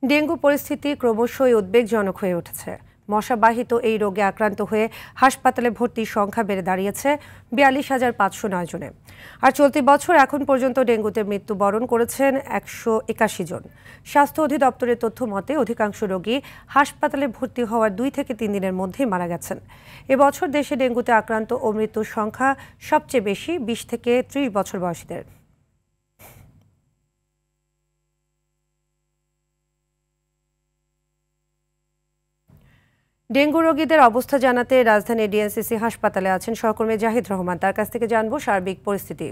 Dengue পরিস্থিতি ক্রমশই উদ্বেগজনক হয়ে উঠেছে। মশাবাহিত এই রোগে আক্রান্ত হয়ে হাসপাতালে ভর্তির সংখ্যা বেড়ে দাঁড়িয়েছে ৪২,৫০৯ জনে। আর চলতি বছর এখন পর্যন্ত ডেঙ্গুতে মৃত্যুবরণ করেছেন ১৮১ জন। স্বাস্থ্য অধিদপ্তরের তথ্য মতে অধিকাংশ রোগী হাসপাতালে ভর্তি হওয়ার ২ থেকে ৩ দিনের মধ্যেই মারা গেছেন। এবছর দেশে ডেঙ্গুতে আক্রান্ত ও মৃত্যুর সংখ্যা সবচেয়ে বেশি ২০ থেকে ৩০ বছর বয়সীদের। ডেঙ্গু রোগীদের অবস্থা জানাতে রাজধানীর ডিএনসিসি হাসপাতালে আছেন সহকর্মী জাহিদ রহমান। তার কাছ থেকে জানবো সার্বিক পরিস্থিতি।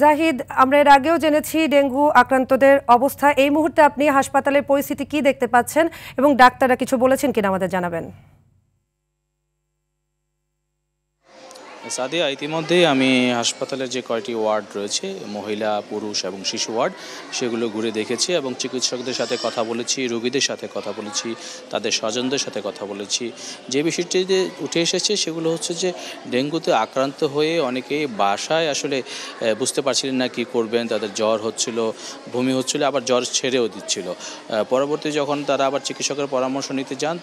জাহিদ, আমরা এর আগেও জেনেছি ডেঙ্গু আক্রান্তদের অবস্থা। এই মুহূর্তে আপনি হাসপাতালের পরিস্থিতি কি দেখতে পাচ্ছেন এবং ডাক্তাররা কিছু বলেছেন কিনা আমাদের জানাবেন। সাদিয়া, ইতিমধ্যেই আমি হাসপাতালের যে কয়টি ওয়ার্ড রয়েছে, মহিলা, পুরুষ এবং শিশু ওয়ার্ড, সেগুলো ঘুরে দেখেছি এবং চিকিৎসকদের সাথে কথা বলেছি, রোগীদের সাথে কথা বলেছি, তাদের স্বজনদের সাথে কথা বলেছি। যে বিষয়টিতে উঠে এসেছে সেগুলো হচ্ছে যে ডেঙ্গুতে আক্রান্ত হয়ে অনেকেই বাসায় আসলে বুঝতে পারছিলেন না কী করবেন। তাদের জ্বর হচ্ছিল, বমি হচ্ছিল, আবার জ্বর ছেড়েও দিচ্ছিল। পরবর্তী যখন তারা আবার চিকিৎসকের পরামর্শ নিতে যান,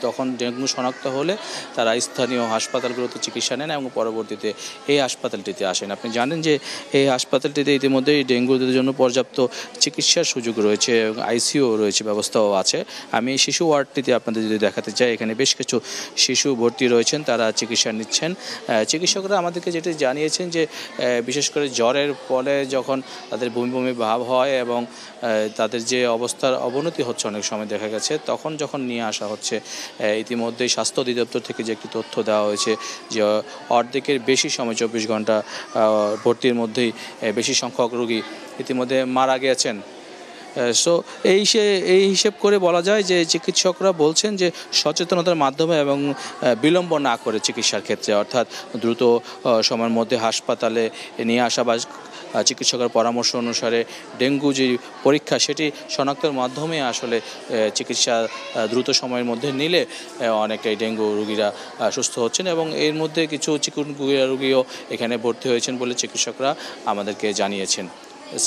তখন ডেঙ্গু শনাক্ত হলে তারা স্থানীয় হাসপাতালগুলোতে চিকিৎসা নেন এবং পরবর্তীতে এই হাসপাতালটিতে আসেন। আপনি জানেন যে এই হাসপাতালটিতে ইতিমধ্যেই ডেঙ্গুদের জন্য পর্যাপ্ত চিকিৎসার সুযোগ রয়েছে এবং আইসিইউ রয়েছে, ব্যবস্থাও আছে। আমি এই শিশু ওয়ার্ডটিতে আপনাদের যদি দেখাতে চাই, এখানে বেশ কিছু শিশু ভর্তি রয়েছেন, তারা চিকিৎসা নিচ্ছেন। চিকিৎসকরা আমাদেরকে যেটি জানিয়েছেন যে বিশেষ করে জ্বরের ফলে যখন তাদের বমি বমি ভাব হয় এবং তাদের যে অবস্থার অবনতি হচ্ছে অনেক সময় দেখা গেছে, তখন যখন নিয়ে আসা হচ্ছে, ইতিমধ্যেই স্বাস্থ্য অধিদপ্তর থেকে যে একটি তথ্য দেওয়া হয়েছে যে অর্ধেকের বেশি সময় ২৪ ঘন্টা ভর্তির মধ্যেই বেশি সংখ্যক রোগী ইতিমধ্যে মারা গিয়েছেন। সো এই হিসেব করে বলা যায় যে চিকিৎসকরা বলছেন যে সচেতনতার মাধ্যমে এবং বিলম্ব না করে চিকিৎসার ক্ষেত্রে, অর্থাৎ দ্রুত সময়ের মধ্যে হাসপাতালে নিয়ে আসা বা চিকিৎসকের পরামর্শ অনুসারে ডেঙ্গু যে পরীক্ষা সেটি শনাক্তের মাধ্যমে আসলে চিকিৎসা দ্রুত সময়ের মধ্যে নিলে অনেকটাই ডেঙ্গু রোগীরা সুস্থ হচ্ছেন এবং এর মধ্যে কিছু চিকুনগুনিয়া রোগীও এখানে ভর্তি হয়েছেন বলে চিকিৎসকরা আমাদেরকে জানিয়েছেন।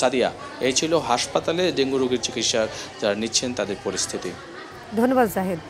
সাদিয়া, এই ছিল হাসপাতালে ডেঙ্গু রোগীর চিকিৎসা যারা নিচ্ছেন তাদের পরিস্থিতি। ধন্যবাদ জাহিদ।